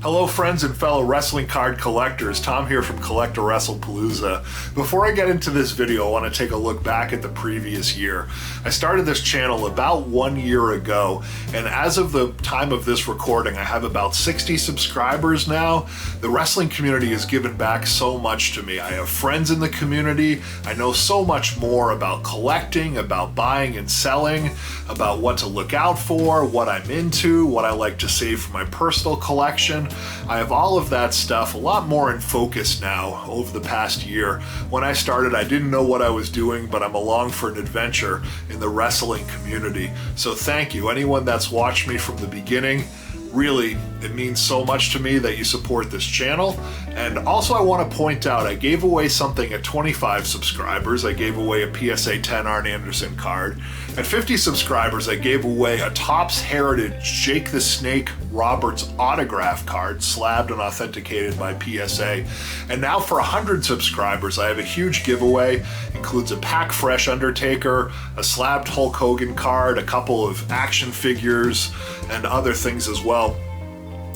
Hello friends and fellow wrestling card collectors, Tom here from CollectAWrestlePalooza. Before I get into this video, I want to take a look back at the previous year. I started this channel about 1 year ago, and as of the time of this recording, I have about 60 subscribers now. The wrestling community has given back so much to me. I have friends in the community. I know so much more about collecting, about buying and selling, about what to look out for, what I'm into, what I like to save for my personal collection. I have all of that stuff a lot more in focus now over the past year. When I started, I didn't know what I was doing, but I'm along for an adventure in the wrestling community. So thank you. Anyone that's watched me from the beginning, really, it means so much to me that you support this channel. And also I want to point out, I gave away something at 25 subscribers. I gave away a PSA 10 Arn Anderson card. At 50 subscribers, I gave away a Topps Heritage Jake the Snake Roberts autograph card, slabbed and authenticated by PSA. And now for 100 subscribers, I have a huge giveaway. Includes a pack fresh Undertaker, a slabbed Hulk Hogan card, a couple of action figures, and other things as well.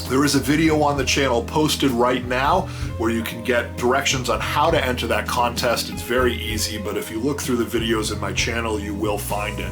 There is a video on the channel posted right now where you can get directions on how to enter that contest. It's very easy, but if you look through the videos in my channel, you will find it.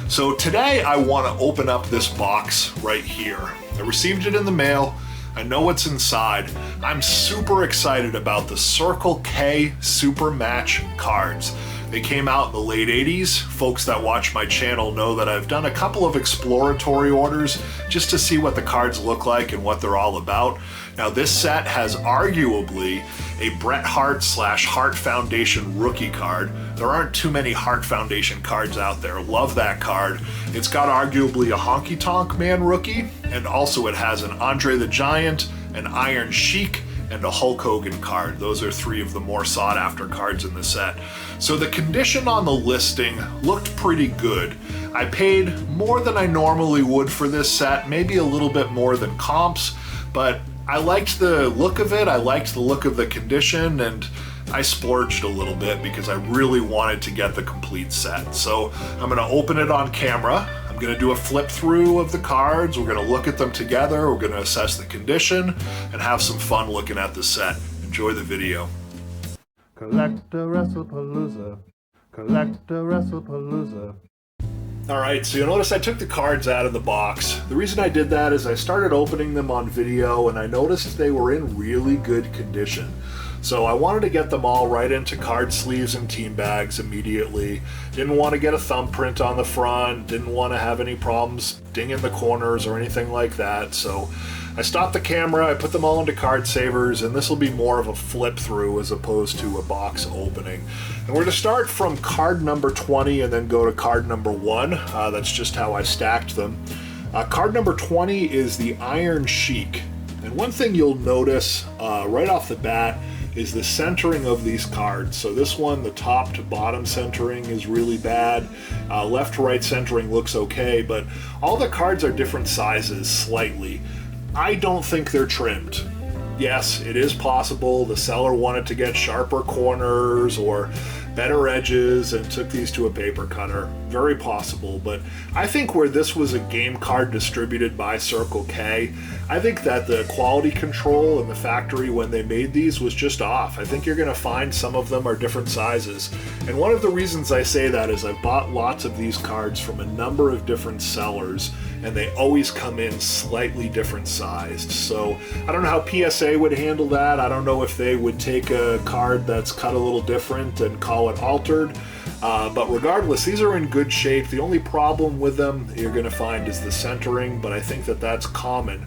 So today I want to open up this box right here. I received it in the mail. I know what's inside. I'm super excited about the Circle K Supermatch cards. They came out in the late 80s. Folks that watch my channel know that I've done a couple of exploratory orders just to see what the cards look like and what they're all about. Now this set has arguably a Bret Hart / Hart Foundation rookie card. There aren't too many Hart Foundation cards out there. Love that card. It's got arguably a Honky Tonk Man rookie, and also it has an Andre the Giant, an Iron Shiek, and a Hulk Hogan card. Those are three of the more sought after cards in the set. So the condition on the listing looked pretty good. I paid more than I normally would for this set, maybe a little bit more than comps, but I liked the look of it, I liked the look of the condition, and I splurged a little bit because I really wanted to get the complete set. So I'm gonna open it on camera. I'm gonna do a flip through of the cards. We're gonna look at them together. We're gonna assess the condition and have some fun looking at the set. Enjoy the video. CollectAWrestlePalooza. CollectAWrestlePalooza. Alright, so you'll notice I took the cards out of the box. The reason I did that is I started opening them on video and I noticed they were in really good condition. So I wanted to get them all right into card sleeves and team bags immediately. Didn't want to get a thumbprint on the front, didn't want to have any problems dinging the corners or anything like that. So I stopped the camera, I put them all into card savers, and this will be more of a flip through as opposed to a box opening. And we're going to start from card number 20 and then go to card number 1. That's just how I stacked them. Card number 20 is the Iron Shiek. And one thing you'll notice right off the bat is the centering of these cards. So this one, the top to bottom centering is really bad. Left to right centering looks okay, but all the cards are different sizes slightly. I don't think they're trimmed. Yes, it is possible the seller wanted to get sharper corners or better edges and took these to a paper cutter. Very possible, but I think where this was a game card distributed by Circle K, I think that the quality control in the factory when they made these was just off. I think you're going to find some of them are different sizes. And one of the reasons I say that is I've bought lots of these cards from a number of different sellers, and they always come in slightly different sized. So I don't know how PSA would handle that. I don't know if they would take a card that's cut a little different and call it altered. But regardless, these are in good shape. The only problem with them you're going to find is the centering, but I think that that's common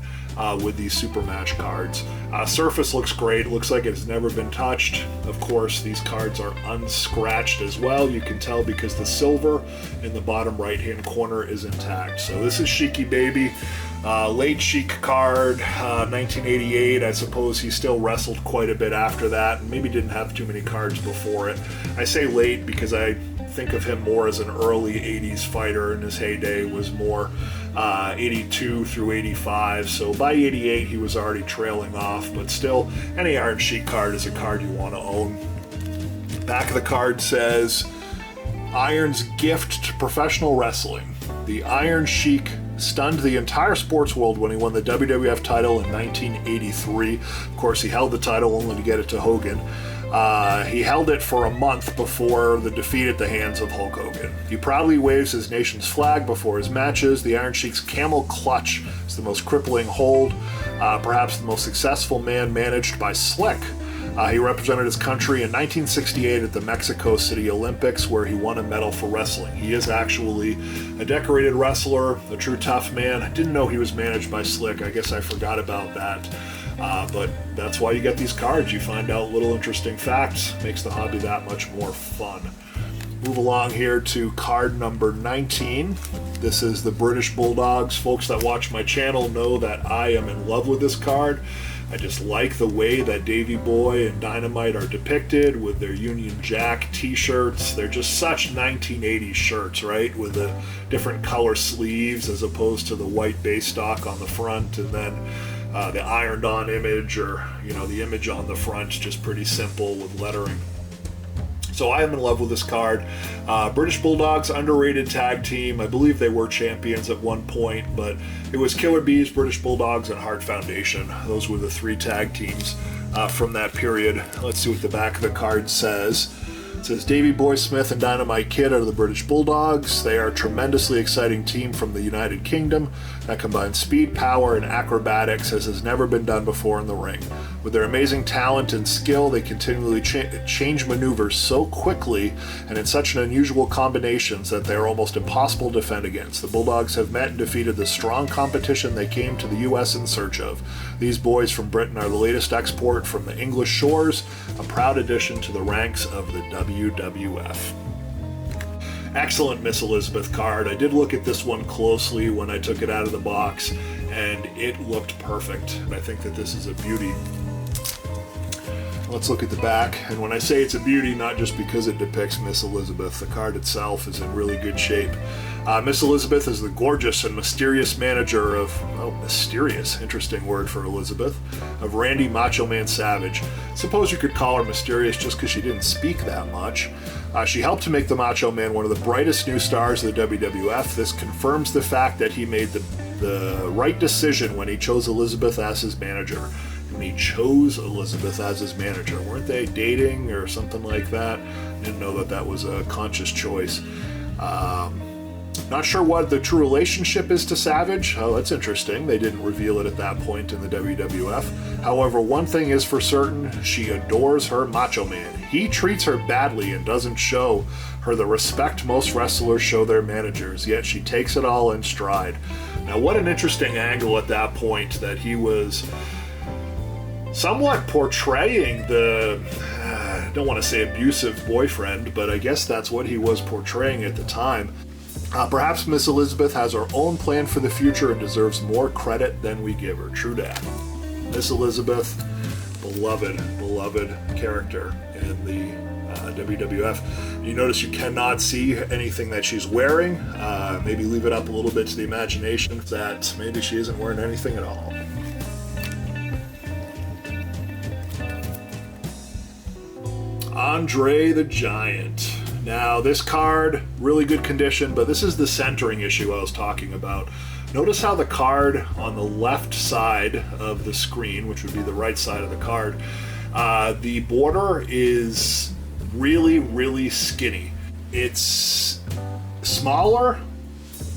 with these Supermatch cards. Surface looks great. It looks like it's never been touched. Of course, these cards are unscratched as well. You can tell because the silver in the bottom right-hand corner is intact. So this is Sheiky Baby. Late Sheik card, 1988. I suppose he still wrestled quite a bit after that and maybe didn't have too many cards before it. I say late because I think of him more as an early 80s fighter, and his heyday was more 82 through 85. So by 88 he was already trailing off, but still any Iron Sheik card is a card you want to own. Back of the card says Iron's gift to professional wrestling. The Iron Sheik stunned the entire sports world when he won the WWF title in 1983. Of course, he held the title only to get it to Hogan. He held it for a month before the defeat at the hands of Hulk Hogan. He proudly waves his nation's flag before his matches. The Iron Sheik's camel clutch is the most crippling hold, perhaps the most successful man managed by Slick. He represented his country in 1968 at the Mexico City Olympics, where he won a medal for wrestling. He is actually a decorated wrestler, a true tough man. I didn't know he was managed by Slick. I guess I forgot about that. But that's why you get these cards. You find out little interesting facts. Makes the hobby that much more fun. Move along here to card number 19. This is the British Bulldogs. Folks that watch my channel know that I am in love with this card. I just like the way that Davey Boy and Dynamite are depicted with their Union Jack t-shirts. They're just such 1980s shirts, right? With the different color sleeves as opposed to the white base stock on the front, and then the ironed-on image, or the image on the front, just pretty simple with lettering. So I am in love with this card. British Bulldogs, underrated tag team. I believe they were champions at one point, but it was Killer Bees, British Bulldogs, and Hart Foundation. Those were the three tag teams from that period. Let's see what the back of the card says. It says, Davey Boy Smith and Dynamite Kid are the British Bulldogs. They are a tremendously exciting team from the United Kingdom that combines speed, power, and acrobatics as has never been done before in the ring. With their amazing talent and skill, they continually change maneuvers so quickly and in such an unusual combinations that they are almost impossible to defend against. The Bulldogs have met and defeated the strong competition they came to the U.S. in search of. These boys from Britain are the latest export from the English shores, a proud addition to the ranks of the WWF. Excellent Miss Elizabeth card. I did look at this one closely when I took it out of the box, and it looked perfect. And I think that this is a beauty. Let's look at the back. And when I say it's a beauty, not just because it depicts Miss Elizabeth, the card itself is in really good shape. Miss Elizabeth is the gorgeous and mysterious manager of, mysterious, interesting word for Elizabeth, of Randy Macho Man Savage. Suppose you could call her mysterious just because she didn't speak that much. She helped to make the Macho Man one of the brightest new stars of the WWF. This confirms the fact that he made the right decision when he chose Elizabeth as his manager. And he chose Elizabeth as his manager. Weren't they dating or something like that? I didn't know that that was a conscious choice. Not sure what the true relationship is to Savage. Oh, that's interesting. They didn't reveal it at that point in the WWF. However, one thing is for certain, she adores her Macho Man. He treats her badly and doesn't show her the respect most wrestlers show their managers, yet she takes it all in stride. Now, what an interesting angle at that point, that he was somewhat portraying the, I don't want to say abusive boyfriend, but I guess that's what he was portraying at the time. Perhaps Miss Elizabeth has her own plan for the future and deserves more credit than we give her. True dat. Miss Elizabeth, beloved character in the WWF. You notice you cannot see anything that she's wearing. Maybe leave it up a little bit to the imagination that maybe she isn't wearing anything at all. Andre the Giant. Now, this card, really good condition, but this is the centering issue I was talking about. Notice how the card on the left side of the screen, which would be the right side of the card, the border is really skinny. It's smaller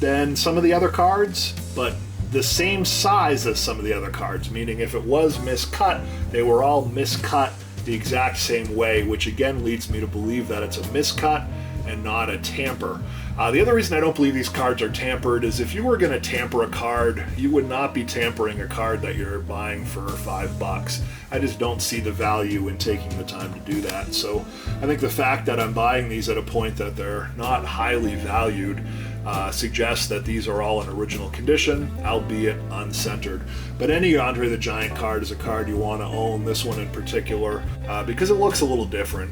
than some of the other cards, but the same size as some of the other cards, meaning if it was miscut, they were all miscut the exact same way, which again leads me to believe that it's a miscut and not a tamper. The other reason I don't believe these cards are tampered is if you were going to tamper a card, you would not be tampering a card that you're buying for $5. I just don't see the value in taking the time to do that. So I think the fact that I'm buying these at a point that they're not highly valued suggests that these are all in original condition, albeit uncentered. But any Andre the Giant card is a card you want to own, this one in particular, because it looks a little different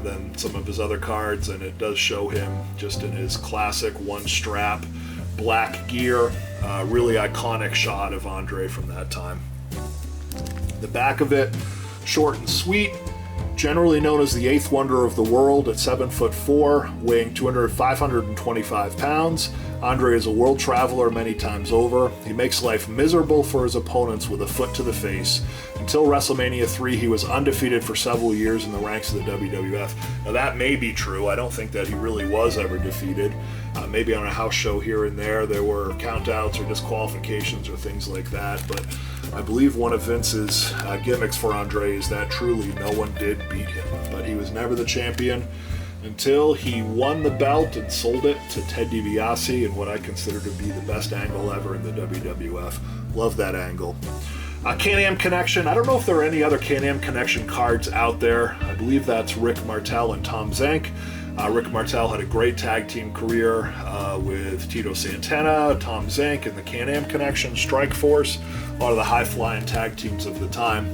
than some of his other cards, and it does show him just in his classic one-strap black gear. Really iconic shot of Andre from that time. The back of it, short and sweet. Generally known as the eighth wonder of the world at 7'4", weighing 525 pounds, Andre is a world traveler many times over. He makes life miserable for his opponents with a foot to the face. Until WrestleMania 3, he was undefeated for several years in the ranks of the WWF. Now that may be true. I don't think that he really was ever defeated. Maybe on a house show here and there were countouts or disqualifications or things like that, but I believe one of Vince's gimmicks for Andre is that truly no one did beat him. But he was never the champion until he won the belt and sold it to Ted DiBiase in what I consider to be the best angle ever in the WWF. Love that angle. Can-Am Connection. I don't know if there are any other Can-Am Connection cards out there. I believe that's Rick Martel and Tom Zenk. Rick Martel had a great tag team career with Tito Santana, Tom Zenk, and the Can-Am Connection, Strike Force, a lot of the high-flying tag teams of the time.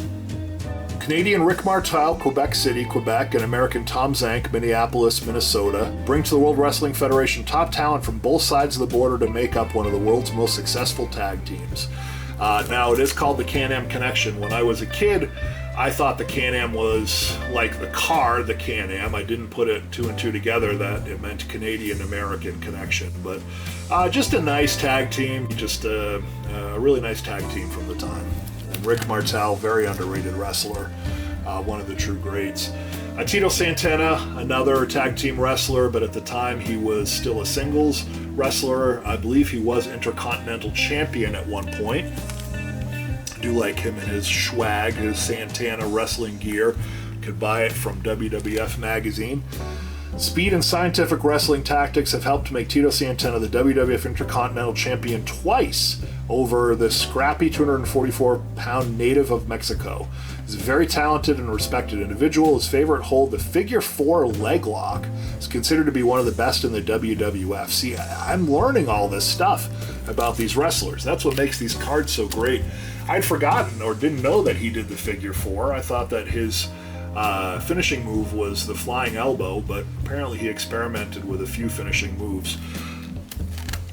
Canadian Rick Martel, Quebec City, Quebec, and American Tom Zenk, Minneapolis, Minnesota, bring to the World Wrestling Federation top talent from both sides of the border to make up one of the world's most successful tag teams. Now, it is called the Can-Am Connection. When I was a kid, I thought the Can-Am was like the car, the Can-Am. I didn't put it two and two together that it meant Canadian-American Connection. But just a nice tag team, just a really nice tag team from the time. And Rick Martel, very underrated wrestler, one of the true greats. Tito Santana, another tag team wrestler, but at the time he was still a singles wrestler. I believe he was Intercontinental Champion at one point. I do like him and his swag, his Santana wrestling gear. Could buy it from WWF magazine. Speed and scientific wrestling tactics have helped make Tito Santana the WWF Intercontinental Champion twice over the scrappy 244-pound native of Mexico. He's a very talented and respected individual. His favorite hold, the figure 4 leg lock, is considered to be one of the best in the WWF. See, I'm learning all this stuff about these wrestlers. That's what makes these cards so great. I'd forgotten or didn't know that he did the figure 4. I thought that his finishing move was the flying elbow, but apparently he experimented with a few finishing moves.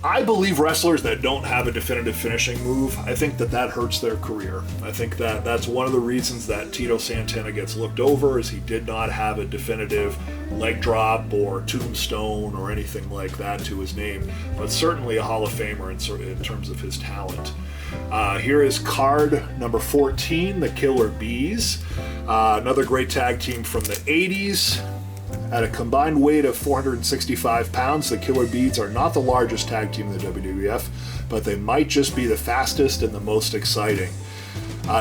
I believe wrestlers that don't have a definitive finishing move, I think that hurts their career. I think that that's one of the reasons that Tito Santana gets looked over, is he did not have a definitive leg drop or tombstone or anything like that to his name, but certainly a Hall of Famer in terms of his talent. Here is card number 14, the Killer Bees. Another great tag team from the 80s. At a combined weight of 465 pounds, the Killer Bees are not the largest tag team in the WWF, but they might just be the fastest and the most exciting.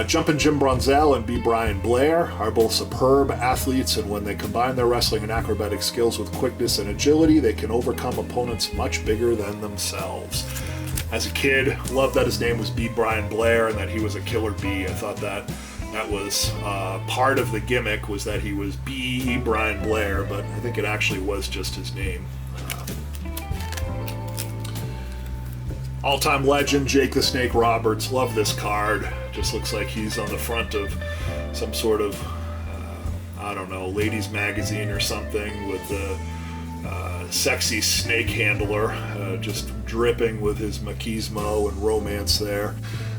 Jumpin' Jim Brunzell and B. Brian Blair are both superb athletes, and when they combine their wrestling and acrobatic skills with quickness and agility, they can overcome opponents much bigger than themselves. As a kid, loved that his name was B. Brian Blair and that he was a Killer Bee. I thought that was part of the gimmick, was that he was B. Brian Blair, but I think it actually was just his name. All-time legend, Jake the Snake Roberts. Love this card. Just looks like he's on the front of some sort of, I don't know, ladies magazine or something, with the sexy snake handler, just dripping with his machismo and romance there.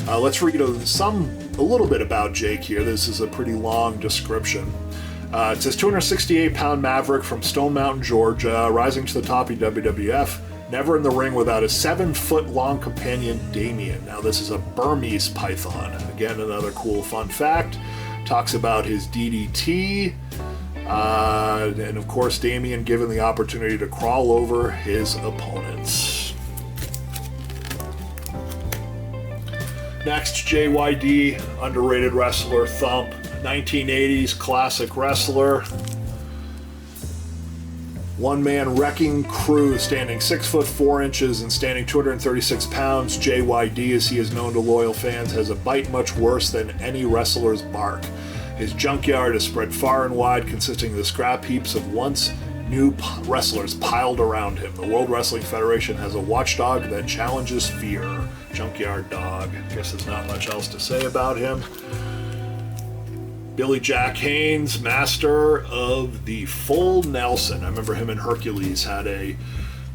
Let's read a little bit about Jake here. This is a pretty long description. It says 268-pound maverick from Stone Mountain, Georgia, rising to the top of WWF, never in the ring without a 7-foot-long companion, Damien. Now this is a Burmese python. Again, another cool fun fact. Talks about his DDT, and of course Damien given the opportunity to crawl over his opponents. Next, JYD, underrated wrestler, Thump, 1980s classic wrestler. One-man wrecking crew, standing 6 foot 4 inches and standing 236 pounds. JYD, as he is known to loyal fans, has a bite much worse than any wrestler's bark. His junkyard is spread far and wide, consisting of the scrap heaps of once new wrestlers piled around him. The World Wrestling Federation has a watchdog that challenges fear. Junkyard Dog. Guess there's not much else to say about him. Billy Jack Haynes, master of the Full Nelson. I remember him and Hercules had a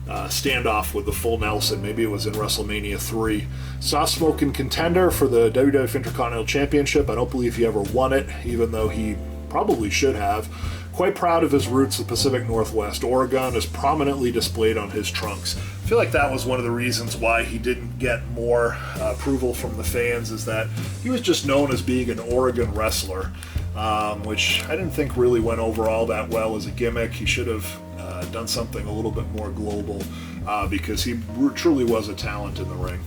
standoff with the Full Nelson. Maybe it was in WrestleMania 3. Soft-smoking contender for the WWF Intercontinental Championship. I don't believe he ever won it, even though he probably should have. Quite proud of his roots, the Pacific Northwest. Oregon is prominently displayed on his trunks. I feel like that was one of the reasons why he didn't get more approval from the fans, is that he was just known as being an Oregon wrestler, which I didn't think really went over all that well as a gimmick. He should have done something a little bit more global, because he truly was a talent in the ring.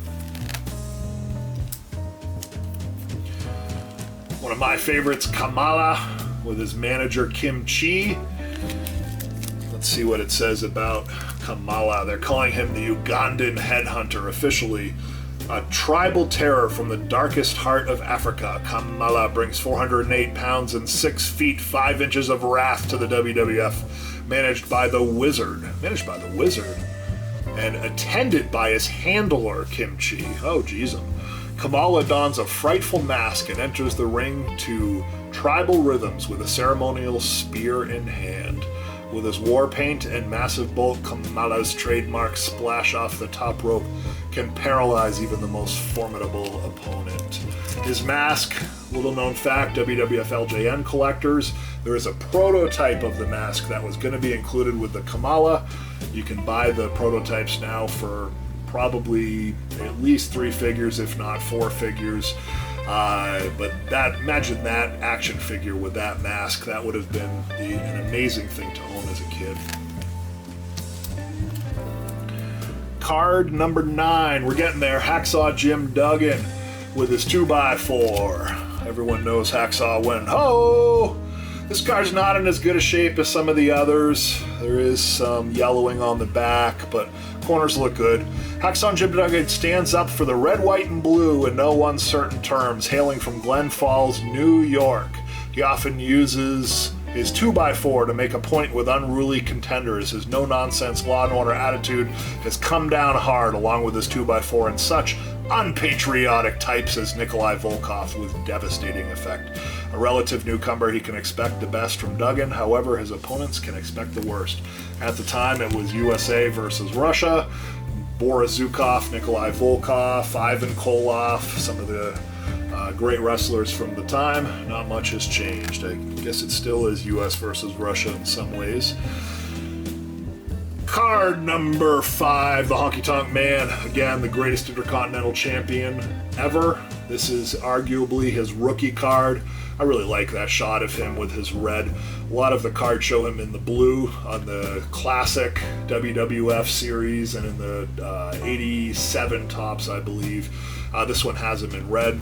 One of my favorites, Kamala, with his manager Kimchee. Let's see what it says about Kamala. They're calling him the Ugandan headhunter officially. A tribal terror from the darkest heart of Africa, Kamala brings 408 pounds and 6 feet 5 inches of wrath to the WWF, managed by the Wizard, and attended by his handler Kimchee. Oh, geez. Kamala dons a frightful mask and enters the ring to tribal rhythms with a ceremonial spear in hand. With his war paint and massive bolt, Kamala's trademark splash off the top rope can paralyze even the most formidable opponent. His mask, little known fact, WWF LJN collectors, there is a prototype of the mask that was going to be included with the Kamala. You can buy the prototypes now for probably at least 3 figures, if not 4 figures. But imagine that action figure with that mask. That would have been an amazing thing to own as a kid. Card number 9. We're getting there. Hacksaw Jim Duggan with his 2x4. Everyone knows Hacksaw went, ho! This card's not in as good a shape as some of the others. There is some yellowing on the back, but corners look good. Hacksaw Jim Duggan stands up for the red, white, and blue in no uncertain terms, hailing from Glen Falls, New York. He often uses his 2x4 to make a point with unruly contenders. His no-nonsense law and order attitude has come down hard, along with his 2x4 and such unpatriotic types as Nikolai Volkov with devastating effect. A relative newcomer, he can expect the best from Duggan, however his opponents can expect the worst. At the time it was USA versus Russia, Boris Zukov, Nikolai Volkov, Ivan Koloff, some of the great wrestlers from the time. Not much has changed. I guess it still is US versus Russia in some ways. Card number 5, the Honky Tonk Man. Again, the greatest Intercontinental Champion ever. This is arguably his rookie card. I really like that shot of him with his red. A lot of the cards show him in the blue on the classic WWF series and in the 87 tops, I believe. This one has him in red.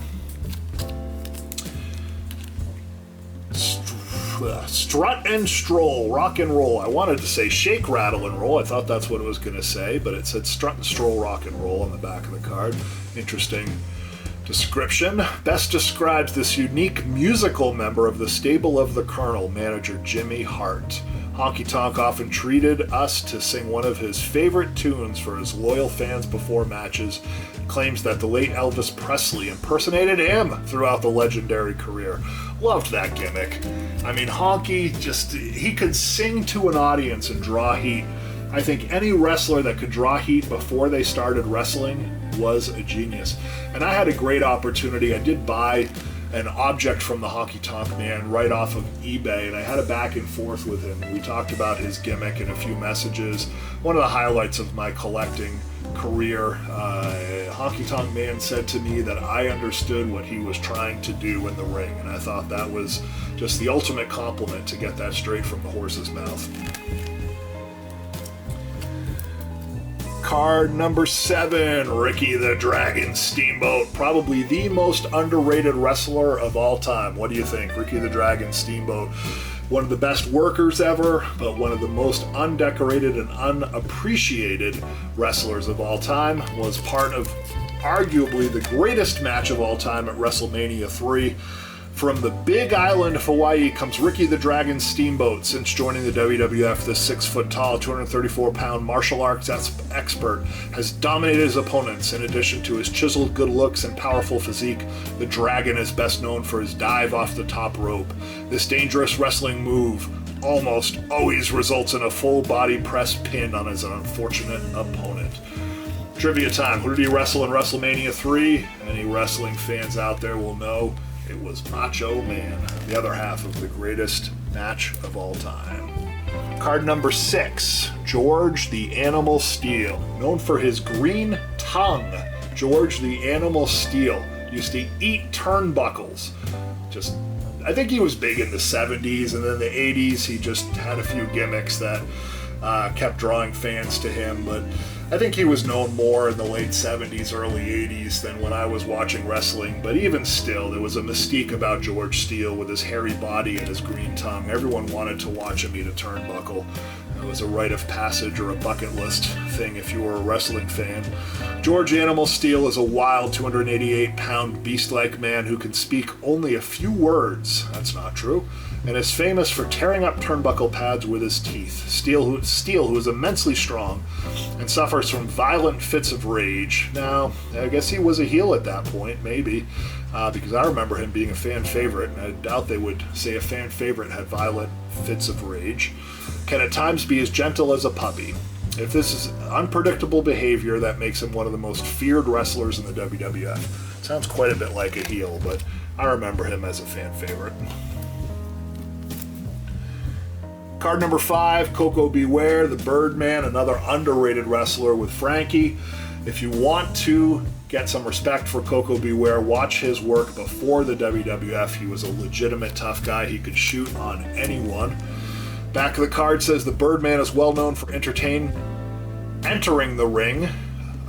Strut and stroll, rock and roll. I wanted to say shake, rattle, and roll. I thought that's what it was going to say, but it said strut and stroll, rock and roll on the back of the card. Interesting description. Best describes this unique musical member of the stable of the Colonel, manager Jimmy Hart. Honky Tonk often treated us to sing one of his favorite tunes for his loyal fans before matches. Claims that the late Elvis Presley impersonated him throughout the legendary career. Loved that gimmick. I mean, Honky he could sing to an audience and draw heat. I think any wrestler that could draw heat before they started wrestling was a genius. And I had a great opportunity. I did buy an object from the Honky Tonk Man right off of eBay, and I had a back and forth with him. We talked about his gimmick in a few messages. One of the highlights of my collecting career. Honky Tonk Man said to me that I understood what he was trying to do in the ring, and I thought that was just the ultimate compliment to get that straight from the horse's mouth. Card number 7, Ricky the Dragon Steamboat. Probably the most underrated wrestler of all time. What do you think? Ricky the Dragon Steamboat. One of the best workers ever, but one of the most undecorated and unappreciated wrestlers of all time. Was part of arguably the greatest match of all time at WrestleMania 3. From the Big Island of Hawaii comes Ricky the Dragon Steamboat. Since joining the WWF, this 6-foot-tall, 234-pound martial arts expert has dominated his opponents. In addition to his chiseled good looks and powerful physique, the Dragon is best known for his dive off the top rope. This dangerous wrestling move almost always results in a full-body press pin on his unfortunate opponent. Trivia time. Who did he wrestle in WrestleMania 3? Any wrestling fans out there will know It was Macho Man, the other half of the greatest match of all time. Card number 6, George the Animal Steele. Known for his green tongue, George the Animal Steele used to eat turnbuckles. I think he was big in the 70s, and then the 80s he just had a few gimmicks that kept drawing fans to him, but I think he was known more in the late 70s, early 80s than when I was watching wrestling, but even still, there was a mystique about George Steele with his hairy body and his green tongue. Everyone wanted to watch him eat a turnbuckle. It was a rite of passage or a bucket list thing if you were a wrestling fan. George Animal Steele is a wild 288-pound beast-like man who can speak only a few words. That's not true. And is famous for tearing up turnbuckle pads with his teeth. Steele, who is immensely strong and suffers from violent fits of rage. Now, I guess he was a heel at that point, maybe, because I remember him being a fan favorite, and I doubt they would say a fan favorite had violent fits of rage. Can at times be as gentle as a puppy. If this is unpredictable behavior, that makes him one of the most feared wrestlers in the WWF. Sounds quite a bit like a heel, but I remember him as a fan favorite. Card number 5, Koko B, Ware, the Birdman, another underrated wrestler with Frankie. If you want to get some respect for Koko B, Ware, watch his work before the WWF. He was a legitimate tough guy. He could shoot on anyone. Back of the card says the Birdman is well known for entering the ring,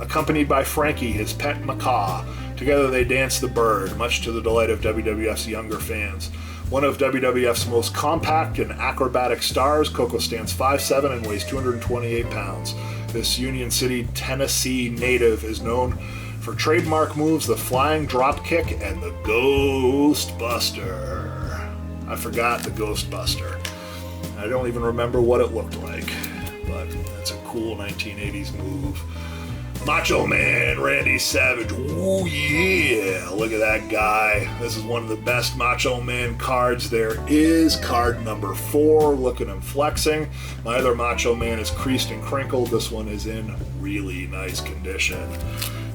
accompanied by Frankie, his pet macaw. Together they dance the bird, much to the delight of WWF's younger fans. One of WWF's most compact and acrobatic stars, Koko stands 5'7" and weighs 228 pounds. This Union City, Tennessee native is known for trademark moves, the flying drop kick and the Ghost Buster. I forgot the Ghost Buster. I don't even remember what it looked like, but that's a cool 1980s move. Macho Man, Randy Savage. Ooh, yeah. Look at that guy. This is one of the best Macho Man cards there is. Card number 4. Look at him flexing. My other Macho Man is creased and crinkled. This one is in really nice condition.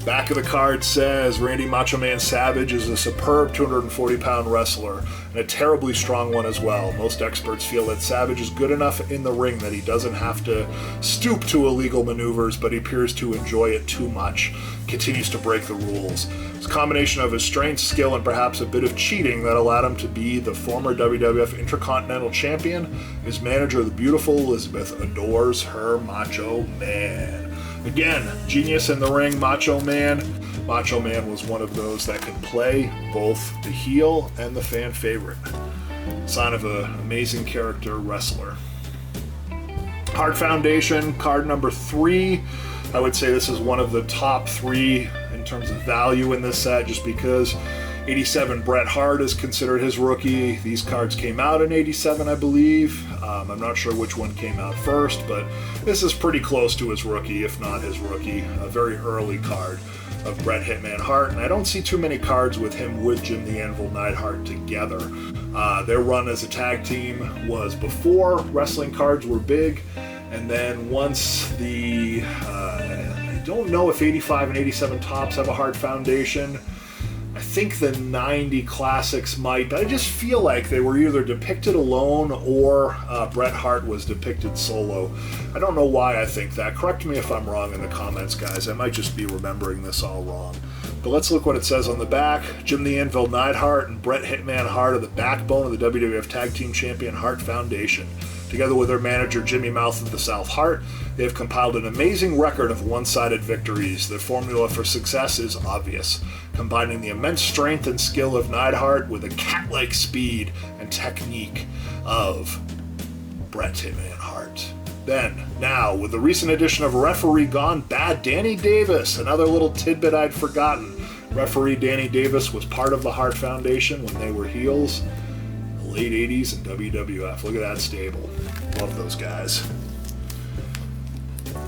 Back of the card says Randy Macho Man Savage is a superb 240-pound wrestler and a terribly strong one as well. Most experts feel that Savage is good enough in the ring that he doesn't have to stoop to illegal maneuvers, but he appears to enjoy it too much. Continues to break the rules. It's a combination of his strength, skill, and perhaps a bit of cheating that allowed him to be the former WWF Intercontinental Champion. His manager, the beautiful Elizabeth, adores her Macho Man. Again, genius in the ring, Macho Man. Macho Man was one of those that could play both the heel and the fan favorite. Sign of an amazing character wrestler. Hart Foundation, card number 3. I would say this is one of the top 3 in terms of value in this set, just because 87 Bret Hart is considered his rookie. These cards came out in 87, I believe. I'm not sure which one came out first, but this is pretty close to his rookie, if not his rookie. A very early card of Bret Hitman Hart, and I don't see too many cards with him with Jim the Anvil Neidhart together. Their run as a tag team was before wrestling cards were big, and then once the, I don't know if 85 and 87 Topps have a Hart Foundation. I think the 90 Classics might, but I just feel like they were either depicted alone or Bret Hart was depicted solo. I don't know why I think that. Correct me if I'm wrong in the comments, guys. I might just be remembering this all wrong. But let's look what it says on the back. Jim the Anvil Neidhart and Bret Hitman Hart are the backbone of the WWF Tag Team Champion Hart Foundation. Together with their manager Jimmy Mouth of the South Hart, they have compiled an amazing record of one-sided victories. Their formula for success is obvious, combining the immense strength and skill of Neidhart with the cat-like speed and technique of Bret Hitman Hart. Then, now, with the recent addition of referee gone bad Danny Davis, another little tidbit I'd forgotten. Referee Danny Davis was part of the Hart Foundation when they were heels. Late 80s and WWF. Look at that stable. Love those guys.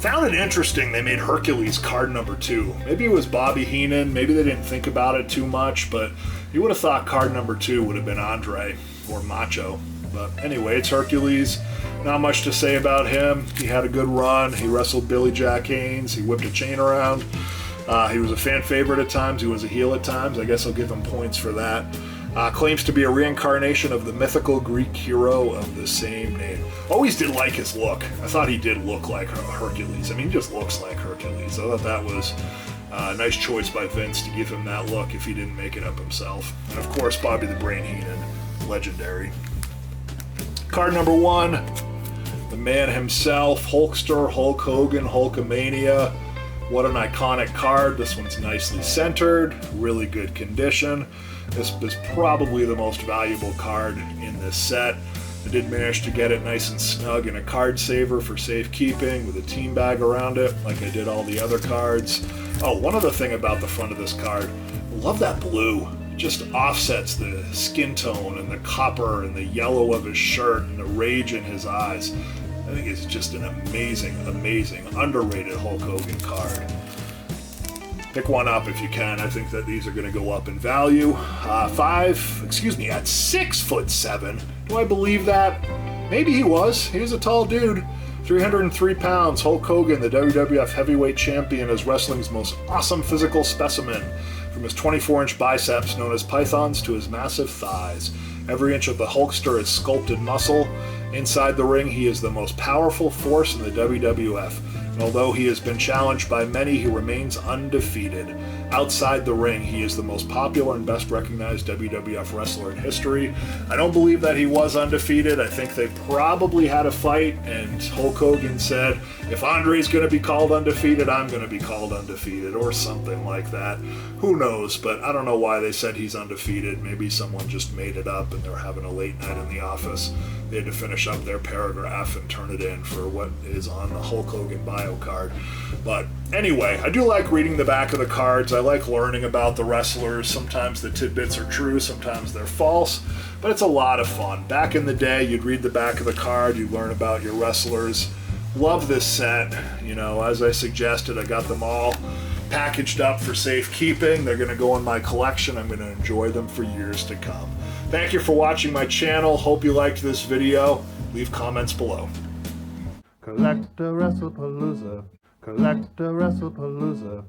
Found it interesting they made Hercules card number 2. Maybe it was Bobby Heenan. Maybe they didn't think about it too much, but you would have thought card number 2 would have been Andre or Macho. But anyway, it's Hercules. Not much to say about him. He had a good run. He wrestled Billy Jack Haynes. He whipped a chain around. He was a fan favorite at times. He was a heel at times. I guess I'll give him points for that. Claims to be a reincarnation of the mythical Greek hero of the same name. Always did like his look. I thought he did look like Hercules. I mean, he just looks like Hercules. I thought that was a nice choice by Vince to give him that look if he didn't make it up himself. And of course, Bobby the Brain Heenan, legendary. Card number 1, the man himself, Hulkster, Hulk Hogan, Hulkamania. What an iconic card. This one's nicely centered, really good condition. This is probably the most valuable card in this set. I did manage to get it nice and snug in a card saver for safekeeping with a team bag around it, like I did all the other cards. Oh, one other thing about the front of this card, I love that blue. It just offsets the skin tone and the copper and the yellow of his shirt and the rage in his eyes. I think it's just an amazing, amazing, underrated Hulk Hogan card. Pick one up if you can. I think that these are going to go up in value. At 6'7". Do I believe that? Maybe he was. He was a tall dude. 303 pounds. Hulk Hogan, the WWF Heavyweight Champion, is wrestling's most awesome physical specimen. From his 24-inch biceps, known as pythons, to his massive thighs. Every inch of the Hulkster is sculpted muscle. Inside the ring, he is the most powerful force in the WWF. And although he has been challenged by many, he remains undefeated. Outside the ring, he is the most popular and best recognized WWF wrestler in history. I don't believe that he was undefeated. I think they probably had a fight, and Hulk Hogan said, if Andre's going to be called undefeated, I'm going to be called undefeated, or something like that. Who knows, but I don't know why they said he's undefeated. Maybe someone just made it up and they're having a late night in the office. They had to finish up their paragraph and turn it in for what is on the Hulk Hogan bio card. But anyway, I do like reading the back of the cards. I like learning about the wrestlers. Sometimes the tidbits are true, sometimes they're false, but it's a lot of fun. Back in the day, you'd read the back of the card, you'd learn about your wrestlers. Love this set. You know, as I suggested, I got them all packaged up for safekeeping. They're going to go in my collection. I'm going to enjoy them for years to come. Thank you for watching my channel. Hope you liked this video. Leave comments below. CollectAWrestlePalooza. CollectAWrestlePalooza.